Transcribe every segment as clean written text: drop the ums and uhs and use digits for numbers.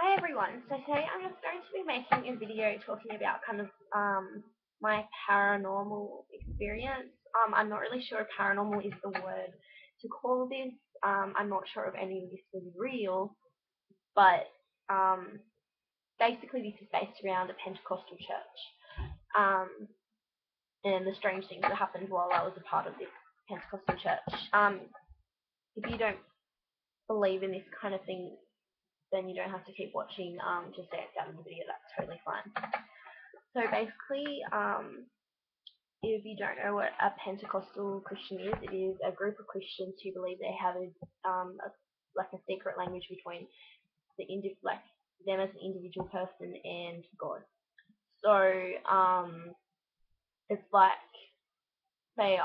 Hi everyone. So today I'm just going to be making a video talking about kind of my paranormal experience. I'm not really sure if paranormal is the word to call this. I'm not sure if any of this was real, but um, basically this is based around a Pentecostal church and the strange things that happened while I was a part of this Pentecostal church. If you don't believe in this kind of thing, then you don't have to keep watching. Just stay out of the video. That's totally fine. So basically, if you don't know what a Pentecostal Christian is, it is a group of Christians who believe they have like a secret language between like them as an individual person and God. So it's like say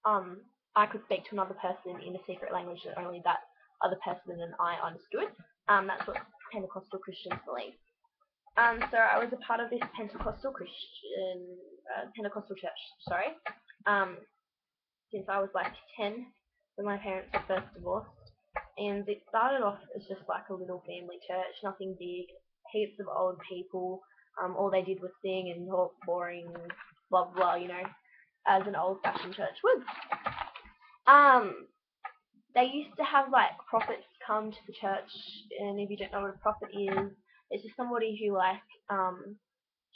um I could speak to another person in a secret language that only that other person and I understood. That's what Pentecostal Christians believe. So I was a part of this Pentecostal church, sorry, um, since I was like 10, when my parents were first divorced. And it started off as just like a little family church, nothing big, heaps of old people. All they did was sing and talk boring, blah blah, as an old-fashioned church would. Um, they used to have like prophets come to the church, and if you don't know what a prophet is, it's just somebody who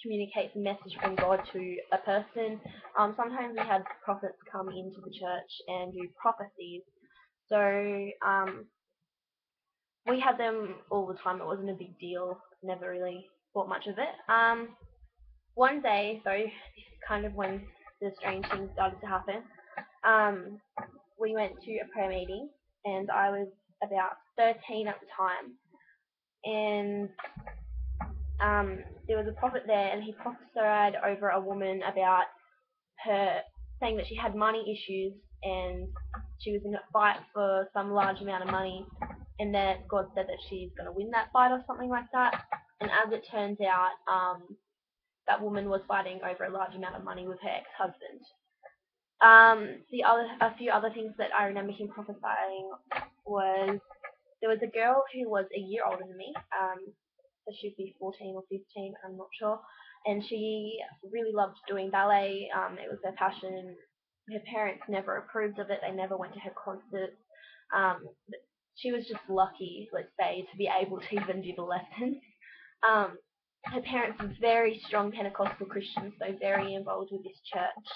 communicates a message from God to a person. Sometimes we had prophets come into the church and do prophecies. So we had them all the time. It wasn't a big deal. Never really thought much of it. One day, though, this is kind of when the strange things started to happen. Um, we went to a prayer meeting, and I was about 13 at the time. And there was a prophet there, and he prophesied over a woman about her saying that she had money issues and she was in a fight for some large amount of money, and that God said that she's going to win that fight or something like that. And as it turns out, that woman was fighting over a large amount of money with her ex-husband. A few other things that I remember him prophesying was there was a girl who was a year older than me. So she'd be 14 or 15, I'm not sure. And she really loved doing ballet. It was her passion. Her parents never approved of it. They never went to her concerts. Um, she was just lucky, let's say, to be able to even do the lessons. Um, Her parents were very strong Pentecostal Christians, so very involved with this church.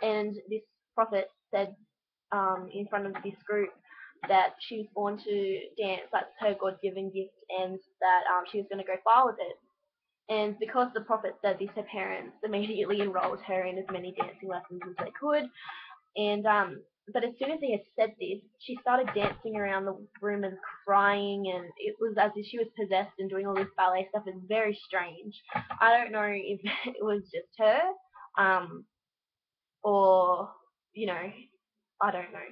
And this prophet said in front of this group that she was born to dance, that's her God-given gift, and that she was going to go far with it. And because the prophet said this, her parents immediately enrolled her in as many dancing lessons as they could. And but as soon as he had said this, she started dancing around the room and crying, and it was as if she was possessed and doing all this ballet stuff. It's very strange. I don't know if it was just her, or I don't know.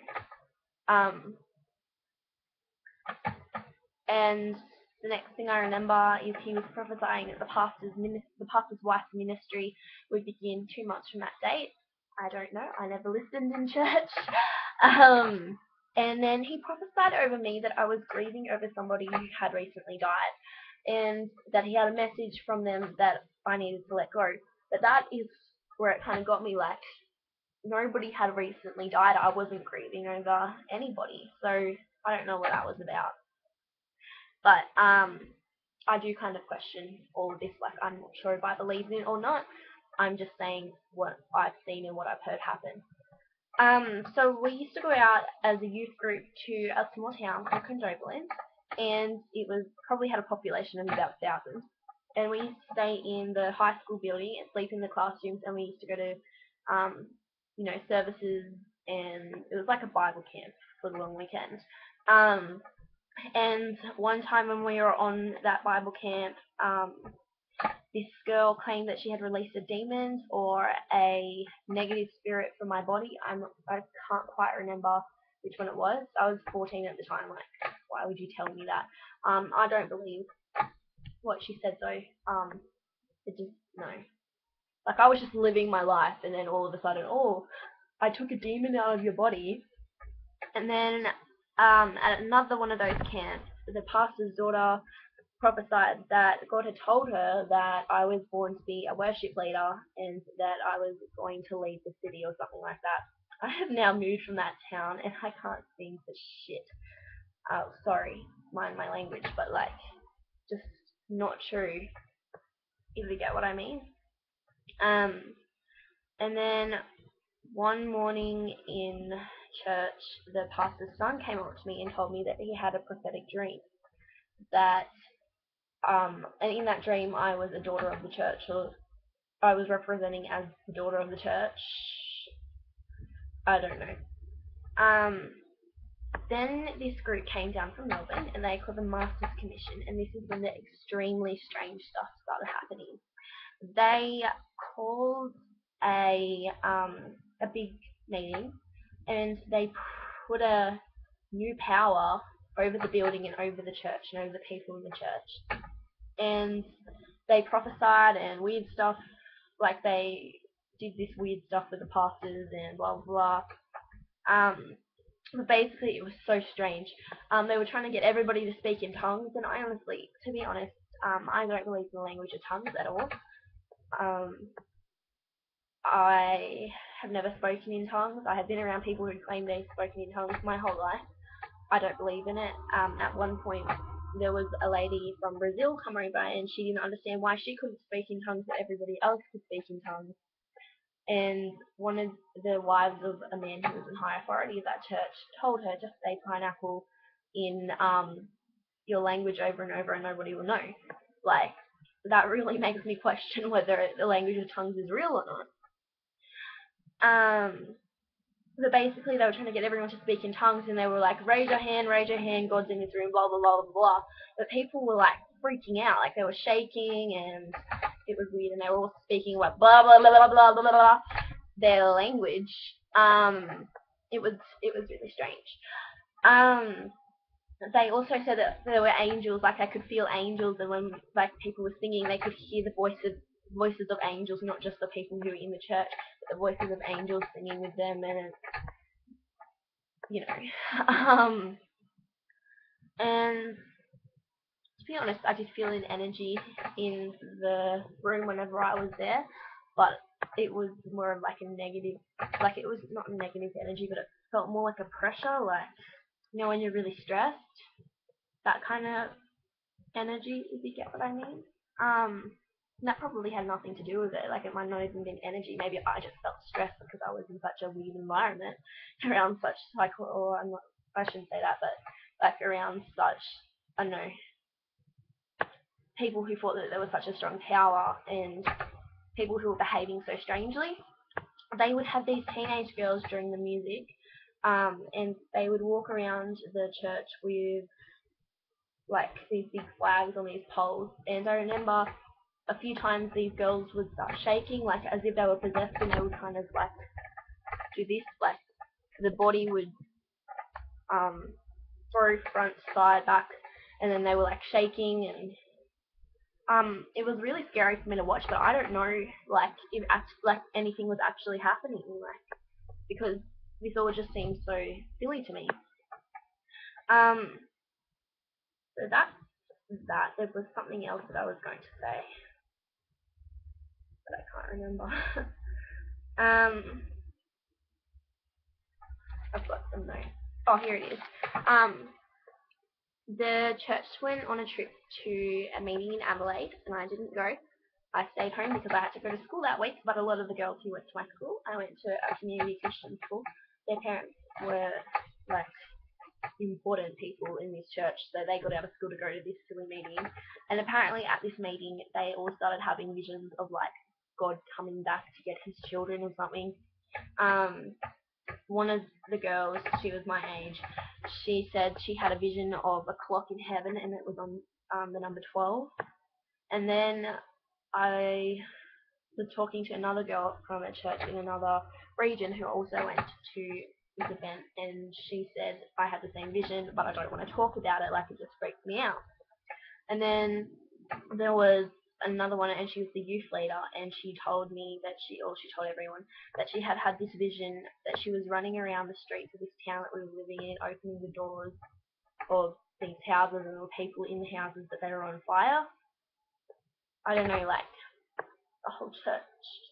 And the next thing I remember is he was prophesying that the pastor's wife's ministry would begin 2 months from that date. I don't know. I never listened in church. And then he prophesied over me that I was grieving over somebody who had recently died, and that he had a message from them that I needed to let go. But that is where it kind of got me, like, nobody had recently died. I wasn't grieving over anybody. So I don't know what that was about. But I do kind of question all of this. Like, I'm not sure if I believe in it or not. I'm just saying what I've seen and what I've heard happen. So we used to go out as a youth group to a small town called Condobolin, and it was probably had a population of about 1,000. And we used to stay in the high school building and sleep in the classrooms, and we used to go to, services, and it was like a Bible camp for the long weekend. Um, and one time when we were on that Bible camp, this girl claimed that she had released a demon or a negative spirit from my body. I can't quite remember which one it was. I was 14 at the time. Like, why would you tell me that? I don't believe what she said though. It just no. Like, I was just living my life, and then all of a sudden, oh, I took a demon out of your body, and then at another one of those camps, the pastor's daughter prophesied that God had told her that I was born to be a worship leader and that I was going to lead the city or something like that. I have now moved from that town and I can't sing for shit. Sorry, mind my language, but like, just not true, if you get what I mean. Um, and then one morning in church, the pastor's son came up to me and told me that he had a prophetic dream. That and in that dream, I was a daughter of the church, or I was representing as the daughter of the church. I don't know. Then this group came down from Melbourne, and they called the Masters Commission, and this is when the extremely strange stuff started happening. They called a big meeting, and they put a new power over the building and over the church and over the people in the church. And they prophesied and weird stuff, like they did this weird stuff with the pastors and blah blah blah. But basically, it was so strange. They were trying to get everybody to speak in tongues, and I honestly, to be honest, I don't believe in the language of tongues at all. I have never spoken in tongues. I have been around people who claim they've spoken in tongues my whole life. I don't believe in it. At one point, there was a lady from Brazil come over, and she didn't understand why she couldn't speak in tongues, but everybody else could speak in tongues. And one of the wives of a man who was in high authority of that church told her, just say pineapple in your language over and over and nobody will know. Like, that really makes me question whether the language of tongues is real or not. But basically, they were trying to get everyone to speak in tongues, and they were like, raise your hand, God's in this room, blah, blah, blah, blah, blah. But people were like freaking out, like they were shaking, and it was weird, and they were all speaking like blah, blah, blah, blah, blah, blah, blah, blah, their language. It was really strange. They also said that there were angels, like I could feel angels, and when like people were singing, they could hear the voices of angels, not just the people who were in the church, but the voices of angels singing with them, and you know. And to be honest, I did feel an energy in the room whenever I was there, but it was more of like a negative, like it was not a negative energy, but it felt more like a pressure, like, you know, when you're really stressed, that kind of energy, if you get what I mean. That probably had nothing to do with it. Like, it might not even been energy. Maybe I just felt stressed because I was in such a weird environment around such or I shouldn't say that, but like around such, I don't know, people who thought that there was such a strong power and people who were behaving so strangely. They would have these teenage girls during the music, and they would walk around the church with like these big flags on these poles. And I remember a few times these girls would start shaking, like as if they were possessed, and they would kind of like do this, like the body would throw front, side, back, and then they were like shaking, and it was really scary for me to watch. But I don't know, like if like anything was actually happening, like because this all just seems so silly to me. So that's that. There was something else that I was going to say, but I can't remember. um, I've got some notes. Oh, here it is. The church went on a trip to a meeting in Adelaide, and I didn't go. I stayed home because I had to go to school that week, but a lot of the girls who went to my school, I went to a community Christian school, their parents were like important people in this church, so they got out of school to go to this silly meeting. And apparently at this meeting, they all started having visions of like God coming back to get his children or something. One of the girls, she was my age, she said she had a vision of a clock in heaven, and it was on the number 12. And then I was talking to another girl from a church in another region who also went to this event, and she said I had the same vision, but I don't want to talk about it, like it just freaks me out. And then there was another one, and she was the youth leader, and she told me that she told everyone that she had had this vision that she was running around the streets of this town that we were living in, opening the doors of these houses, and there were people in the houses that they were on fire. I don't know, like the whole church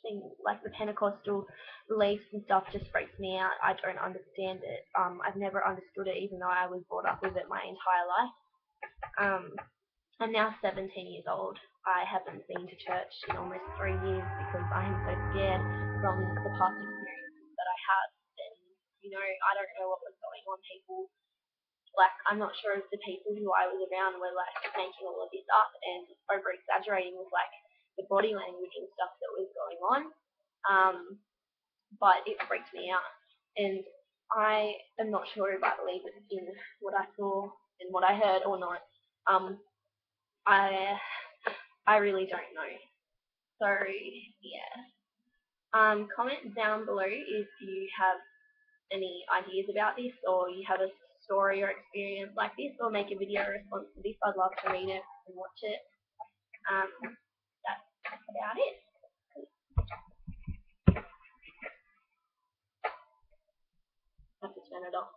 thing, like the Pentecostal beliefs and stuff, just freaks me out. I don't understand it. I've never understood it, even though I was brought up with it my entire life. Um, I'm now 17 years old. I haven't been to church in almost 3 years because I am so scared from the past experiences that I had. And, I don't know what was going on. People, like, I'm not sure if the people who I was around were, like, making all of this up and over-exaggerating with, like, the body language and stuff that was going on. Um, but it freaked me out. And I am not sure if I believe in what I saw and what I heard or not. Um, I I really don't know. So yeah. Comment down below if you have any ideas about this, or you have a story or experience like this, or make a video response to this. I'd love to read it and watch it. That's about it. I have to turn it off.